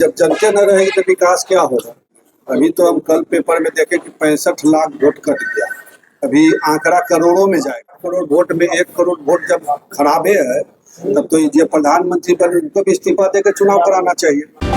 जब जनते न रहेगी तो विकास क्या होगा। अभी तो हम कल पेपर में देखे कि 65 लाख वोट कट गया। अभी आंकड़ा करोड़ों में जाएगा। करोड़ वोट में 1 करोड़ वोट जब खराबे है तब तो ये प्रधानमंत्री बने उनको भी इस्तीफा देकर चुनाव कराना चाहिए।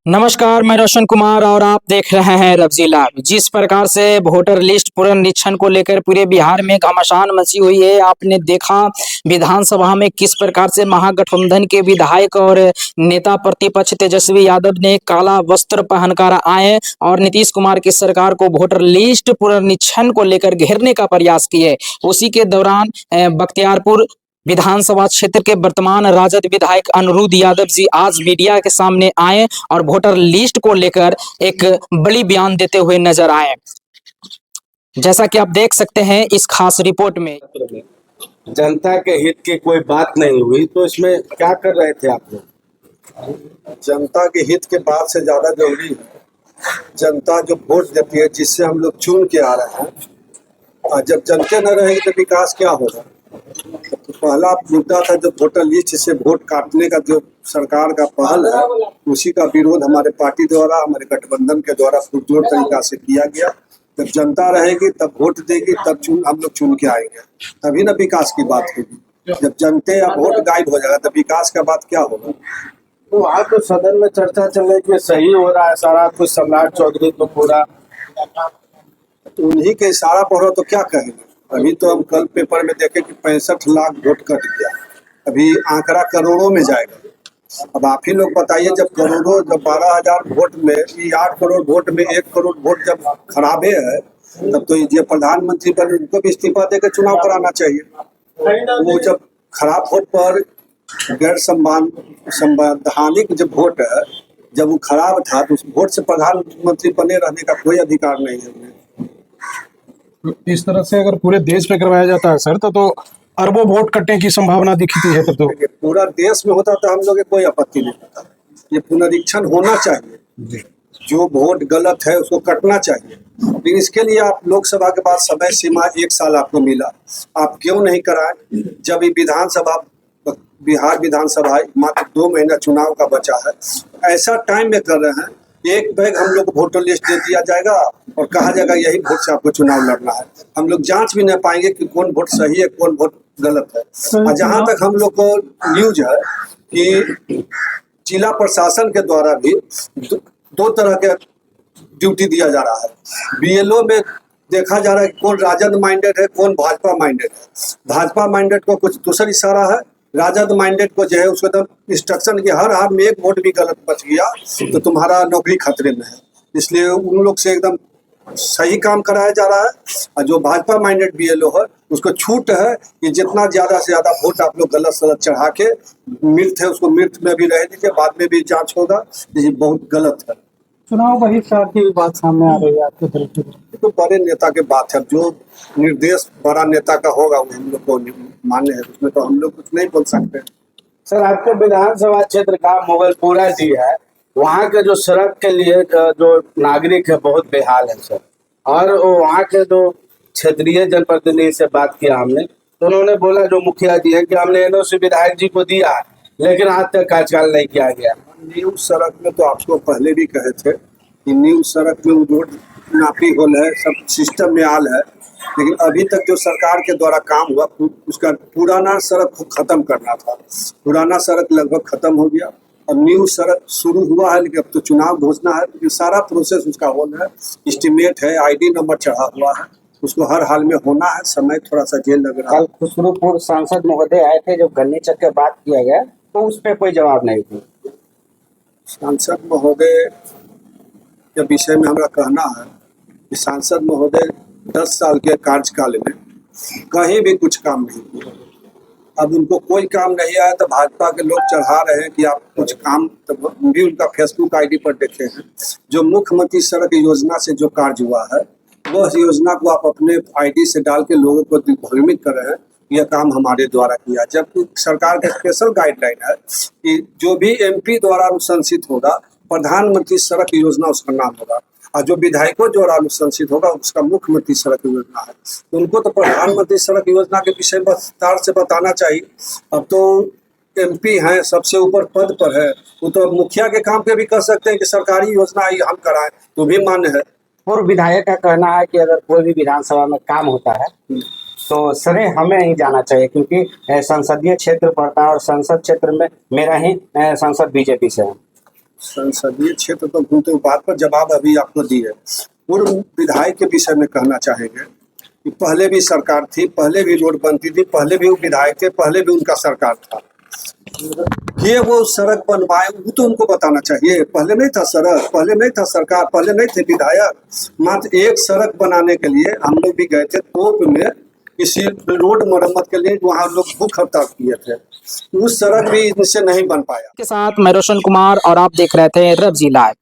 नमस्कार, मैं रोशन कुमार और आप देख रहे हैं रब्जी लाइव। जिस प्रकार से वोटर लिस्ट पुनरीक्षण को लेकर पूरे बिहार में घमासान मची हुई है, आपने देखा विधानसभा में किस प्रकार से महागठबंधन के विधायक और नेता प्रतिपक्ष तेजस्वी यादव ने काला वस्त्र पहनकर आए और नीतीश कुमार की सरकार को वोटर लिस्ट पुनरीक्षण को लेकर घेरने का प्रयास किए। उसी के दौरान बख्तियारपुर विधानसभा क्षेत्र के वर्तमान राजद विधायक अनिरुद्ध यादव जी आज मीडिया के सामने आए और वोटर लिस्ट को लेकर एक बड़ी बयान देते हुए नजर आए। जैसा कि आप देख सकते हैं इस खास रिपोर्ट में। जनता के हित की कोई बात नहीं हुई तो इसमें क्या कर रहे थे आप लोग? जनता के हित के बात से ज्यादा जरूरी है जनता जो वोट देती है, जिससे हम लोग चुन के आ रहे हैं। और जब जनता न रहेगी तो विकास क्या होगा। तो पहला मुद्दा था जो वोटर लिस्ट से वोट काटने का जो सरकार का पहल है, उसी का विरोध हमारे पार्टी द्वारा, हमारे गठबंधन के द्वारा पुरजोर तरीका से किया गया। जब जनता रहेगी तब वोट देगी, तब हम लोग चुन के आएंगे, तभी ना विकास की बात होगी। जब जनते या वोट गायब हो जाएगा तो विकास का बात क्या होगा। तो वहाँ तो सदन में चर्चा चल रही कि सही हो रहा है सारा कुछ, सम्राट चौधरी को पूरा, तो उन्हीं के इशारा पर हो तो क्या कहेंगे। अभी तो हम कल पेपर में देखे कि 65 लाख वोट कट गया। अभी आंकड़ा करोड़ों में जाएगा। अब आप ही लोग बताइए, जब करोड़ों, जब 12,000 वोट में 8 करोड़ वोट में 1 करोड़ वोट जब खराबे है तब तो ये प्रधानमंत्री बने उनको भी इस्तीफा देकर चुनाव कराना चाहिए। वो जब खराब वोट पर गैर संवैधानिक जब वोट है, जब वो खराब था तो उस वोट से प्रधानमंत्री बने रहने का कोई अधिकार नहीं है उन्हें। इस तरह से अगर पूरे देश में करवाया जाता है सर तो अरबों वोट कटने की संभावना दिखती है। तब तो पूरा देश में होता तो हम लोग कोई आपत्ति नहीं होता। ये पुनरीक्षण होना चाहिए। जो वोट गलत है उसको कटना चाहिए। लेकिन इसके लिए आप लोकसभा के बाद समय सीमा 1 साल आपको मिला, आप क्यों नहीं कराए। जब ये विधानसभा, बिहार विधानसभा मात्र 2 महीना चुनाव का बचा है, ऐसा टाइम में कर रहे हैं। एक बैग हम लोग वोटर लिस्ट दे दिया जाएगा और कहा जाएगा यही वोट से आपको चुनाव लड़ना है। हम लोग जांच भी नहीं पाएंगे कि कौन वोट सही है, कौन वोट गलत है। और जहां तक हम लोग को न्यूज है कि जिला प्रशासन के द्वारा भी 2 तरह के ड्यूटी दिया जा रहा है। बीएलओ में देखा जा रहा है कौन राजद माइंडेड है, कौन भाजपा माइंडेड है। भाजपा माइंडेड को कुछ दूसरा इशारा है, राजद माइंडेड को जो है उसको तो इंस्ट्रक्शन की हर हाल में 1 वोट भी गलत बच गया तो तुम्हारा नौकरी खतरे में है। इसलिए उन लोग से एकदम सही काम कराया जा रहा है। और जो भाजपा माइंडेड बीएलओ है उसको छूट है कि जितना ज्यादा से ज्यादा वोट आप लोग गलत सलत चढ़ा के मृत है उसको मृत में भी रह दीजिए, बाद में भी जांच होगा। ये बहुत गलत है। चुनाव बहिष्कार की बात सामने आ रही है आपके तरफ से। तो बड़े नेता के बात है, जो निर्देश बड़ा नेता का होगा वो हम लोग को मान्य है, उसमें तो हम लोग कुछ नहीं बोल सकते। सर आपके विधानसभा क्षेत्र का मोगलपुरा जी है, वहाँ के जो सड़क के लिए जो नागरिक है बहुत बेहाल है सर। और वहाँ के जो क्षेत्रीय जनप्रतिनिधि से बात किया हमने तो उन्होंने बोला जो मुखिया जी है कि हमने एनओसी विधायक जी को दिया है लेकिन आज तक कार्यकाल नहीं किया गया। न्यू सड़क में तो आपको पहले भी कहे थे कि न्यू सड़क में रोड नापी होल है, सब सिस्टम में आल है। लेकिन अभी तक जो सरकार के द्वारा काम हुआ उसका पुराना सड़क को खत्म करना था। पुराना सड़क लगभग खत्म हो गया और न्यू सड़क शुरू हुआ है, लेकिन अब तो चुनाव घोषणा है तो सारा प्रोसेस उसका होना है। एस्टिमेट है, ID नंबर चढ़ा हुआ है, उसको हर हाल में होना है। समय थोड़ा सा जेल लग रहा है। कल खुसरूपुर सांसद महोदय आए थे, जब गन्ने चक के बात किया गया तो उस पर कोई जवाब नहीं थी। सांसद महोदय के विषय में हमारा कहना है कि सांसद महोदय 10 साल के कार्यकाल में कहीं भी कुछ काम नहीं किया। अब उनको कोई काम नहीं आया तो भाजपा के लोग चढ़ा रहे हैं कि आप कुछ काम, तो भी उनका फेसबुक ID पर देखे हैं। जो मुख्यमंत्री सड़क योजना से जो कार्य हुआ है वह योजना को आप अपने ID से डाल के लोगों को भ्रमित कर रहे हैं यह काम हमारे द्वारा किया, जबकि सरकार का स्पेशल गाइडलाइन है कि जो भी MP द्वारा अनुशंसित होगा प्रधानमंत्री सड़क योजना उसका नाम होगा। और जो विधायकों जो अनुशंसित होगा उसका मुख्यमंत्री सड़क योजना है, तो उनको तो प्रधानमंत्री सड़क योजना के विषय में विस्तार से बताना चाहिए। अब तो MP हैं, सबसे ऊपर पद पर है, वो तो अब मुखिया के काम पे भी कह सकते हैं कि सरकारी योजना आई हम कराएं, तो भी मान्य है। पूर्व विधायक का कहना है कि अगर कोई भी विधानसभा में काम होता है तो सरे हमें ही जाना चाहिए, क्योंकि संसदीय क्षेत्र पड़ता है और संसद क्षेत्र में मेरा ही संसद बीजेपी से है। संसदीय क्षेत्र तो तो बात पर जवाब अभी आपको दी है। पूर्व विधायक के विषय में कहना चाहेंगे कि पहले भी सरकार थी, पहले भी रोड बनती थी, पहले भी वो विधायक थे, पहले भी उनका सरकार था, ये वो सड़क बनवाए वो तो उनको बताना चाहिए। पहले नहीं था सड़क, पहले नहीं था सरकार, पहले नहीं थे विधायक। मात्र एक सड़क बनाने के लिए हम लोग भी गए थे तोप में, किसी रोड मरम्मत के लिए वहाँ लोग भूख हड़ताल किए थे, उस सड़क भी इनसे नहीं बन पाया। के साथ मैं रोशन कुमार और आप देख रहे थे रब्जी लाइव।